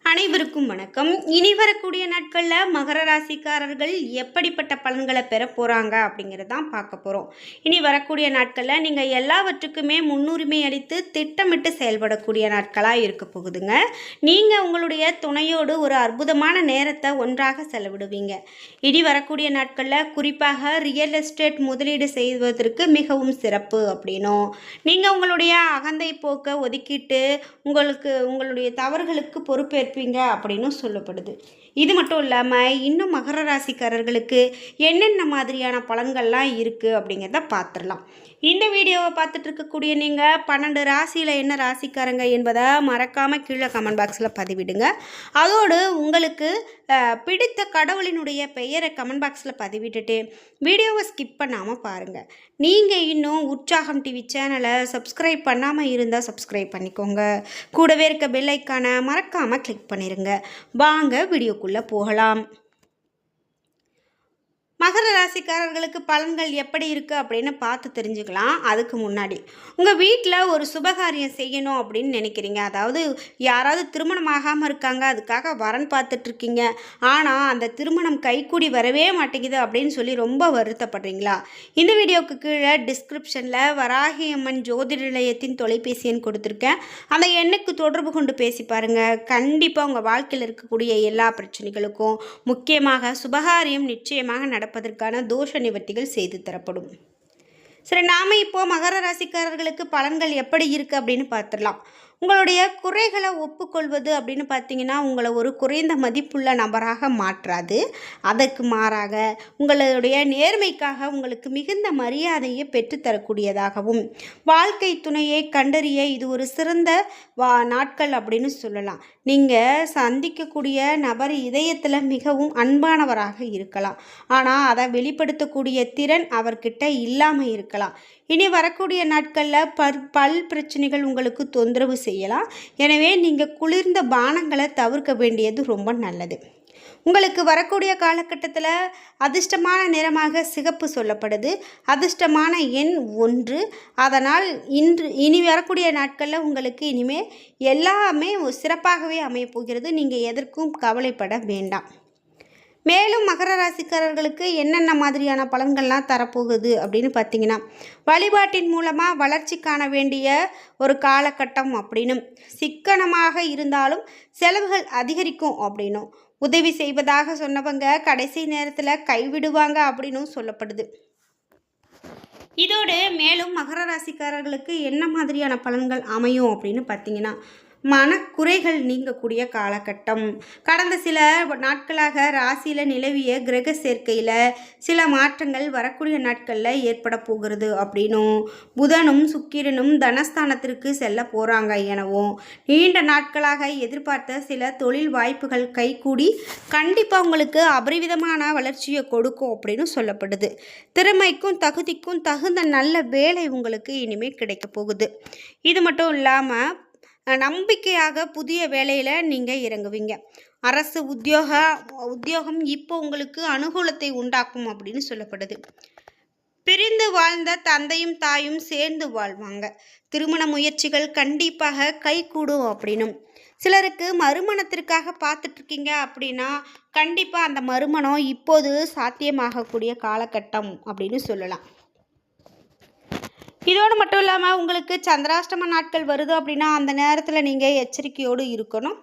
அனைவருக்கும் வணக்கம். இனி வரக்கூடிய நாட்களில் மகர ராசிக்காரர்கள் எப்படிப்பட்ட பலன்களை பெற போகிறாங்க அப்படிங்கிறது தான் பார்க்க போகிறோம். இனி வரக்கூடிய நாட்களில் நீங்கள் எல்லாவற்றுக்குமே முன்னுரிமை அளித்து திட்டமிட்டு செயல்படக்கூடிய நாட்களாக இருக்க போகுதுங்க. நீங்கள் உங்களுடைய துணையோடு ஒரு அற்புதமான நேரத்தை ஒன்றாக செலவிடுவீங்க. இனி வரக்கூடிய நாட்களில் குறிப்பாக ரியல் எஸ்டேட் முதலீடு செய்வதற்கு மிகவும் சிறப்பு அப்படின்னும், நீங்கள் உங்களுடைய அகந்தை போக்கை ஒதுக்கிட்டு உங்களுடைய தவறுகளுக்கு பொறுப்பேற்பீங்க அப்படின்னு சொல்லப்படுது. இது மட்டும் இல்லாமல் இன்னும் மகர ராசிக்காரர்களுக்கு என்னென்ன மாதிரியான பலன்கள்லாம் இருக்குது அப்படிங்கிறத பார்த்துடலாம். இந்த வீடியோவை பார்த்துட்டு இருக்கக்கூடிய நீங்கள் 12 ராசியில் என்ன ராசிக்காரங்க என்பதை மறக்காமல் கீழே கமெண்ட் பாக்ஸில் பதிவிடுங்க. அதோடு உங்களுக்கு பிடித்த கடவுளினுடைய பெயரை கமெண்ட் பாக்ஸில் பதிவிட்டுட்டு வீடியோவை ஸ்கிப் பண்ணாமல் பாருங்கள். நீங்கள் இன்னும் உற்சாகம் டிவி சேனலை சப்ஸ்கிரைப் பண்ணாமல் இருந்தால் சப்ஸ்கிரைப் பண்ணிக்கோங்க. கூடவே இருக்க பெல் ஐக்கானை மறக்காமல் கிளிக் பண்ணிடுங்க. வாங்க வீடியோக்குள்ளே போகலாம். மகர ராசிக்காரர்களுக்கு பலன்கள் எப்படி இருக்குது அப்படின்னு பார்த்து தெரிஞ்சுக்கலாம். அதுக்கு முன்னாடி உங்கள் வீட்டில் ஒரு சுபகாரியம் செய்யணும் அப்படின்னு நினைக்கிறீங்க. அதாவது யாராவது திருமணம் ஆகாமல் இருக்காங்க, அதுக்காக வரன் பார்த்துட்ருக்கீங்க. ஆனால் அந்த திருமணம் கைக்கூடி வரவே மாட்டேங்குது அப்படின்னு சொல்லி ரொம்ப வருத்தப்படுறீங்களா? இந்த வீடியோவுக்கு கீழே டிஸ்கிரிப்ஷனில் வராகி அம்மன் ஜோதிட நிலையத்தின் தொலைபேசி எண் கொடுத்துருக்கேன். அந்த எண்ணுக்கு தொடர்பு கொண்டு பேசி பாருங்கள். கண்டிப்பாக உங்கள் வாழ்க்கையில் இருக்கக்கூடிய எல்லா பிரச்சனைகளுக்கும், முக்கியமாக சுபகாரியம் நிச்சயமாக நடப்பதற்கான தோஷ நிவர்த்திகள் செய்து தரப்படும். சரி, நாம் இப்போது மகர ராசிக்காரர்களுக்கு பலன்கள் எப்படி இருக்குது அப்படின்னு பார்த்துடலாம். உங்களுடைய குறைகளை ஒப்புக்கொள்வது அப்படின்னு பார்த்தீங்கன்னா உங்களை ஒரு குறைந்த மதிப்புள்ள நபராக மாற்றாது. அதற்கு மாறாக உங்களுடைய நேர்மைக்காக உங்களுக்கு மிகுந்த மரியாதையை பெற்றுத்தரக்கூடியதாகவும், வாழ்க்கை துணையை கண்டறிய இது ஒரு சிறந்த நாட்கள் அப்படின்னு சொல்லலாம். நீங்கள் சந்திக்கக்கூடிய நபர் இதயத்தில் மிகவும் அன்பானவராக இருக்கலாம். ஆனால் அதை வெளிப்படுத்தக்கூடிய திறன் அவர்கிட்ட இல்லாமல் இருக்கலாம். இனி வரக்கூடிய நாட்களில் பல் பிரச்சனைகள் உங்களுக்கு தொந்தரவு செய்யலாம். எனவே நீங்கள் குளிர்ந்த பானங்களை தவிர்க்க வேண்டியது ரொம்ப நல்லது. உங்களுக்கு வரக்கூடிய காலகட்டத்தில் அதிர்ஷ்டமான நிறமாக சிகப்பு சொல்லப்படுது. அதிர்ஷ்டமான எண் 1. அதனால் இனி வரக்கூடிய நாட்களில் உங்களுக்கு இனிமேல் எல்லாமே சிறப்பாகவே அமையப்போகிறது. நீங்கள் எதற்கும் கவலைப்பட வேண்டாம். மேலும் மகர ராசிக்காரர்களுக்கு என்னென்ன மாதிரியான பலன்கள்லாம் தரப்போகுது அப்படின்னு பார்த்தீங்கன்னா, வழிபாட்டின் மூலமாக வளர்ச்சி காண வேண்டிய ஒரு காலகட்டம் அப்படின்னும், சிக்கனமாக இருந்தாலும் செலவுகள் அதிகரிக்கும் அப்படின்னும், உதவி செய்வதாக சொன்னவங்க கடைசி நேரத்தில் கைவிடுவாங்க அப்படின்னும் சொல்லப்படுது. இதோடு மேலும் மகர ராசிக்காரர்களுக்கு என்ன மாதிரியான பலன்கள் அமையும் அப்படின்னு பார்த்தீங்கன்னா, மனக்குறைகள் நீங்கக்கூடிய காலகட்டம். கடந்த சில நாட்களாக ராசியில் நிலவிய கிரக சேர்க்கையில் சில மாற்றங்கள் வரக்கூடிய நாட்களில் ஏற்பட போகிறது அப்படின்னும், புதனும் சுக்கிரனும் தனஸ்தானத்திற்கு செல்ல போகிறாங்க எனவும், நீண்ட நாட்களாக எதிர்பார்த்த சில தொழில் வாய்ப்புகள் கைகூடி கண்டிப்பாக உங்களுக்கு அபரிவிதமான வளர்ச்சியை கொடுக்கும் அப்படின்னு சொல்லப்படுது. திறமைக்கும் தகுதிக்கும் தகுந்த நல்ல வேலை உங்களுக்கு இனிமேல் கிடைக்க போகுது. இது மட்டும் இல்லாமல் நம்பிக்கையாக புதிய வேலையில் நீங்கள் இறங்குவீங்க. அரசு உத்தியோகம் இப்போ உங்களுக்கு அனுகூலத்தை உண்டாக்கும் அப்படின்னு சொல்லப்படுது. பிரிந்து வாழ்ந்த தந்தையும் தாயும் சேர்ந்து வாழ்வாங்க. திருமண முயற்சிகள் கண்டிப்பாக கைகூடும் அப்படின்னும், சிலருக்கு மறுமணத்திற்காக பார்த்துட்ருக்கீங்க அப்படின்னா கண்டிப்பாக அந்த மறுமணம் இப்போது சாத்தியமாகக்கூடிய காலகட்டம் அப்படின்னு சொல்லலாம். இதோடு மட்டும் இல்லாமல் உங்களுக்கு சந்திராஷ்டம நாட்கள் வருது அப்படின்னா அந்த நேரத்தில் நீங்கள் எச்சரிக்கையோடு இருக்கணும்.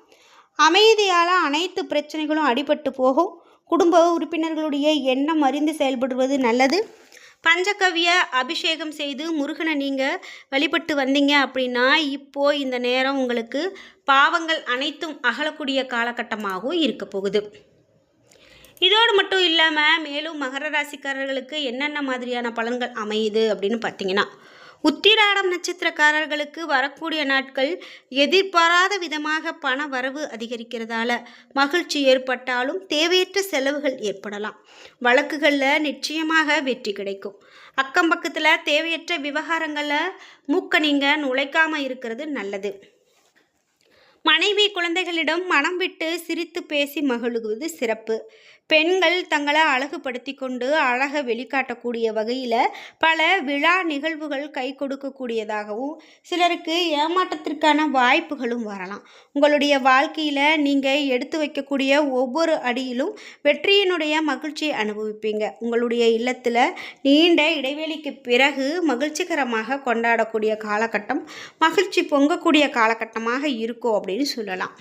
அமைதியால் அனைத்து பிரச்சனைகளும் அடிபட்டு போகும். குடும்ப உறுப்பினர்களுடைய எண்ணம் அறிந்து செயல்படுவது நல்லது. பஞ்சகவ்ய அபிஷேகம் செய்து முருகனை நீங்கள் வழிபட்டு வந்தீங்க அப்படின்னா இப்போது இந்த நேரம் உங்களுக்கு பாவங்கள் அனைத்தும் அகலக்கூடிய காலகட்டமாகவும் இருக்க போகுது. இதோடு மட்டும் இல்லாமல் மேலும் மகர ராசிக்காரர்களுக்கு என்னென்ன மாதிரியான பலன்கள் அமையுது அப்படின்னு பார்த்தீங்கன்னா, உத்திராடம் நட்சத்திரக்காரர்களுக்கு வரக்கூடிய நாட்கள் எதிர்பாராத விதமாக பண வரவு அதிகரிக்கிறதால மகிழ்ச்சி ஏற்பட்டாலும் தேவையற்ற செலவுகள் ஏற்படலாம். வழக்குகளில் நிச்சயமாக வெற்றி கிடைக்கும். அக்கம் பக்கத்தில் தேவையற்ற விவகாரங்களில் மூக்க நீங்கள் நுழைக்காமல் இருக்கிறது நல்லது. மனைவி குழந்தைகளிடம் மனம் விட்டு சிரித்து பேசி மகிழுவது சிறப்பு. பெண்கள் தங்களை அழகுபடுத்தி கொண்டு அழகை வெளிக்காட்டக்கூடிய வகையில் பல விழா நிகழ்வுகள் கை கொடுக்கக்கூடியதாகவும் சிலருக்கு ஏமாற்றத்திற்கான வாய்ப்புகளும் வரலாம். உங்களுடைய வாழ்க்கையில் நீங்கள் எடுத்து வைக்கக்கூடிய ஒவ்வொரு அடியிலும் வெற்றியினுடைய மகிழ்ச்சியை அனுபவிப்பீங்க. உங்களுடைய இல்லத்தில் நீண்ட இடைவெளிக்கு பிறகு மகிழ்ச்சிகரமாக கொண்டாடக்கூடிய காலகட்டம், மகிழ்ச்சி பொங்கக்கூடிய காலகட்டமாக இருக்கும் அப்படின்னு சொல்லலாம்.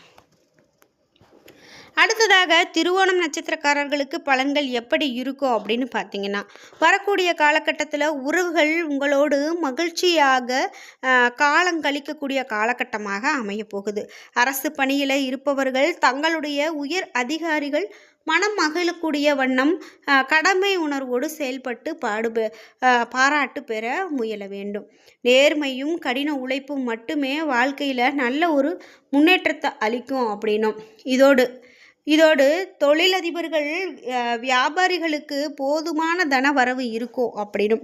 அடுத்ததாக திருவோணம் நட்சத்திரக்காரர்களுக்கு பலன்கள் எப்படி இருக்கும் அப்படின்னு பார்த்தீங்கன்னா, வரக்கூடிய காலகட்டத்தில் உறவுகள் உங்களோடு மகிழ்ச்சியாக காலம் கழிக்கக்கூடிய காலகட்டமாக அமையப்போகுது. அரசு பணியில் இருப்பவர்கள் தங்களுடைய உயர் அதிகாரிகள் மனம் மகிழக்கூடிய வண்ணம் கடமை உணர்வோடு செயல்பட்டு பாராட்டு பெற முயல வேண்டும். நேர்மையும் கடின உழைப்பும் மட்டுமே வாழ்க்கையில் நல்ல ஒரு முன்னேற்றத்தை அளிக்கும் அப்படின்னும், இதோடு தொழிலதிபர்கள் வியாபாரிகளுக்கு போதுமான தன வரவு இருக்கும் அப்படின்னும்,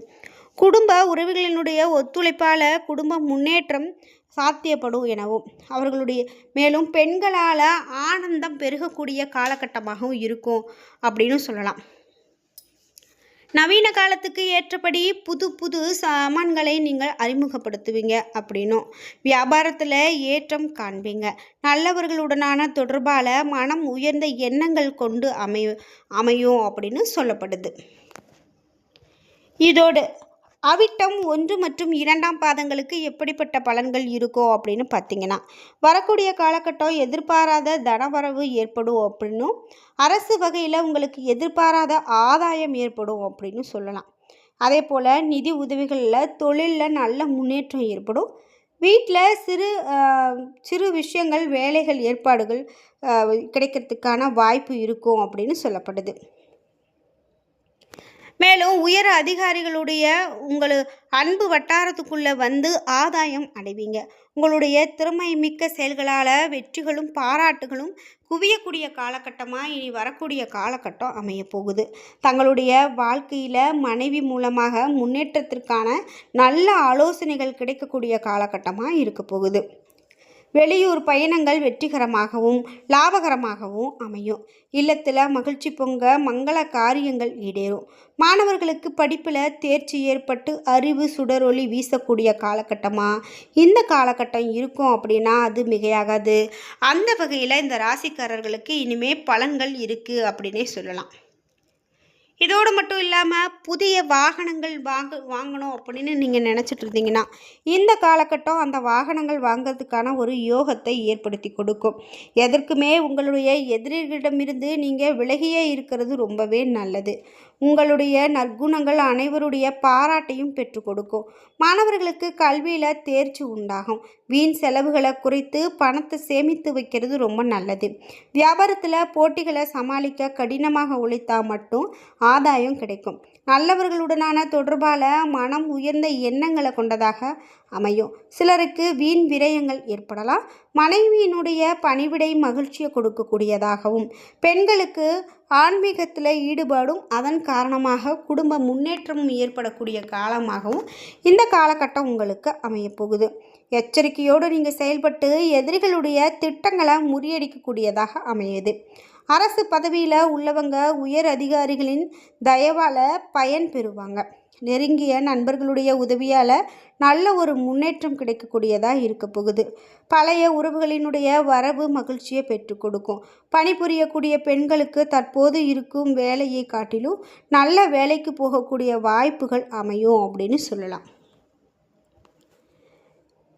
குடும்ப உறவுகளினுடைய ஒத்துழைப்பால் குடும்ப முன்னேற்றம் சாத்தியப்படும் எனவும் மேலும் பெண்களால் ஆனந்தம் பெருகக்கூடிய காலகட்டமாகவும் இருக்கும் அப்படின்னு சொல்லலாம். நவீன காலத்துக்கு ஏற்றபடி புது சாமான்களை நீங்கள் அறிமுகப்படுத்துவீங்க அப்படின்னும், வியாபாரத்தில் ஏற்றம் காண்பீங்க. நல்லவர்களுடனான தொடர்பால் மனம் உயர்ந்த எண்ணங்கள் கொண்டு அமையும் அப்படின்னு சொல்லப்படுது. இதோடு அவிட்டம் 1 மற்றும் 2ஆம் பாதங்களுக்கு எப்படிப்பட்ட பலன்கள் இருக்கும் அப்படின்னு பார்த்தீங்கன்னா, வரக்கூடிய காலகட்டம் எதிர்பாராத தனவரவு ஏற்படும் அப்படின்னும், அரசு வகையில் உங்களுக்கு எதிர்பாராத ஆதாயம் ஏற்படும் அப்படின்னு சொல்லலாம். அதே போல் நிதி உதவிகளில் தொழிலில் நல்ல முன்னேற்றம் ஏற்படும். வீட்டில் சிறு விஷயங்கள் வேலைகள் ஏற்பாடுகள் கிடைக்கிறதுக்கான வாய்ப்பு இருக்கும் அப்படின்னு சொல்லப்படுது. மேலும் உயர் அதிகாரிகளுடைய அன்பு வட்டாரத்துக்குள்ளே வந்து ஆதாயம் அடைவீங்க. உங்களுடைய திறமை மிக்க செயல்களால் வெற்றிகளும் பாராட்டுகளும் குவியக்கூடிய காலகட்டமாக இனி வரக்கூடிய காலகட்டம் அமையப்போகுது. தங்களுடைய வாழ்க்கையில் மனைவி மூலமாக முன்னேற்றத்திற்கான நல்ல ஆலோசனைகள் கிடைக்கக்கூடிய காலகட்டமாக இருக்க போகுது. வெளியூர் பயணங்கள் வெற்றிகரமாகவும் லாபகரமாகவும் அமையும். இல்லத்தில் மகிழ்ச்சி பொங்க மங்கள காரியங்கள் ஈடேறும். மாணவர்களுக்கு படிப்பில் தேர்ச்சி ஏற்பட்டு அறிவு சுடரொளி வீசக்கூடிய காலகட்டமாக இந்த காலகட்டம் இருக்கும் அப்படின்னா அது மிகையாகாது. அந்த வகையில் இந்த ராசிக்காரர்களுக்கு இனிமேல் பலன்கள் இருக்குது அப்படின்னே சொல்லலாம். இதோடு மட்டும் இல்லாமல் புதிய வாகனங்கள் வாங்கணும் அப்படின்னு நீங்கள் நினச்சிட்டு இருந்தீங்கன்னா, இந்த காலகட்டம் அந்த வாகனங்கள் வாங்கிறதுக்கான ஒரு யோகத்தை ஏற்படுத்தி கொடுக்கும். எதற்குமே உங்களுடைய எதிரிகளிடமிருந்து நீங்கள் விலகியே இருக்கிறது ரொம்பவே நல்லது. உங்களுடைய நற்குணங்கள் அனைவருடைய பாராட்டையும் பெற்றுக் கொடுக்கும். மாணவர்களுக்கு கல்வியில் தேர்ச்சி உண்டாகும். வீண் செலவுகளை குறைத்து பணத்தை சேமித்து வைக்கிறது ரொம்ப நல்லது. வியாபாரத்தில் போட்டிகளை சமாளிக்க கடினமாக உழைத்தால் மட்டும் ஆதாயம் கிடைக்கும். நல்லவர்களுடனான தொடர்பால் மனம் உயர்ந்த எண்ணங்களை கொண்டதாக அமையும். சிலருக்கு வீண் விரயங்கள் ஏற்படலாம். மனைவியினுடைய பணிவிடை மகிழ்ச்சியை கொடுக்கக்கூடியதாகவும், பெண்களுக்கு ஆன்மீகத்தில் ஈடுபாடும் அதன் காரணமாக குடும்ப முன்னேற்றமும் ஏற்படக்கூடிய காலமாகவும் இந்த காலகட்டம் உங்களுக்கு அமையப்போகுது. எச்சரிக்கையோடு நீங்கள் செயல்பட்டு எதிரிகளுடைய திட்டங்களை முறியடிக்கக்கூடியதாக அமையுது. அரசு பதவியில் உள்ளவங்க உயர் அதிகாரிகளின் தயவால் பயன் பெறுவாங்க. நெருங்கிய நண்பர்களுடைய உதவியால் நல்ல ஒரு முன்னேற்றம் கிடைக்கக்கூடியதாக இருக்க போகுது. பழைய உறவுகளினுடைய வரவு மகிழ்ச்சியை பெற்றுக் கொடுக்கும். பணிபுரியக்கூடிய பெண்களுக்கு தற்போது இருக்கும் வேலையை காட்டிலும் நல்ல வேலைக்கு போகக்கூடிய வாய்ப்புகள் அமையும் அப்படின்னு சொல்லலாம்.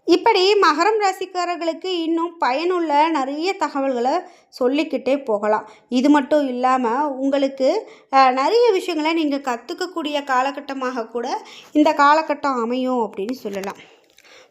இப்படி மகரம் ராசிக்காரர்களுக்கு இன்னும் பயனுள்ள நிறைய தகவல்களை சொல்லிக்கிட்டே போகலாம். இது மட்டும் இல்லாமல் உங்களுக்கு நிறைய விஷயங்களை நீங்கள் கற்றுக்கக்கூடிய காலகட்டமாக கூட இந்த காலகட்டம் அமையும் அப்படின்னு சொல்லலாம்.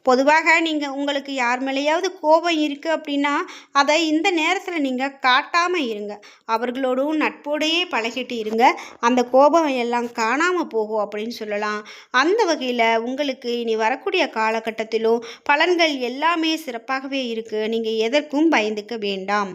பொதுவாக உங்களுக்கு யார் மேலேயாவது கோபம் இருக்குது அப்படின்னா அதை இந்த நேரத்தில் நீங்கள் காட்டாமல் இருங்க. அவர்களோடும் நட்போடையே பழகிட்டு இருங்க. அந்த கோபம் எல்லாம் காணாமல் போகும் அப்படின்னு சொல்லலாம். அந்த வகையில் உங்களுக்கு இனி வரக்கூடிய காலகட்டத்திலும் பலன்கள் எல்லாமே சிறப்பாகவே இருக்குது. நீங்கள் எதற்கும் பயந்துக்க வேண்டாம்.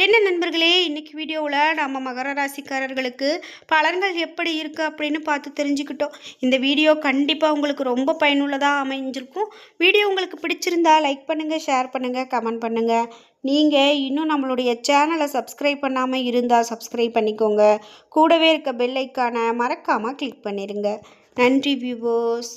என்ன நண்பர்களே, இன்றைக்கி வீடியோவில் நம்ம மகர ராசிக்காரர்களுக்கு பலன்கள் எப்படி இருக்குது அப்படின்னு பார்த்து தெரிஞ்சுக்கிட்டோம். இந்த வீடியோ கண்டிப்பாக உங்களுக்கு ரொம்ப பயனுள்ளதாக அமைஞ்சிருக்கும். வீடியோ உங்களுக்கு பிடிச்சிருந்தா லைக் பண்ணுங்கள், ஷேர் பண்ணுங்கள், கமெண்ட் பண்ணுங்கள். நீங்கள் இன்னும் நம்மளுடைய சேனலை சப்ஸ்கிரைப் பண்ணாமல் இருந்தால் சப்ஸ்கிரைப் பண்ணிக்கோங்க. கூடவே இருக்க பெல் ஐக்கானை மறக்காமல் கிளிக் பண்ணிடுங்க. நன்றி வியூவர்ஸ்.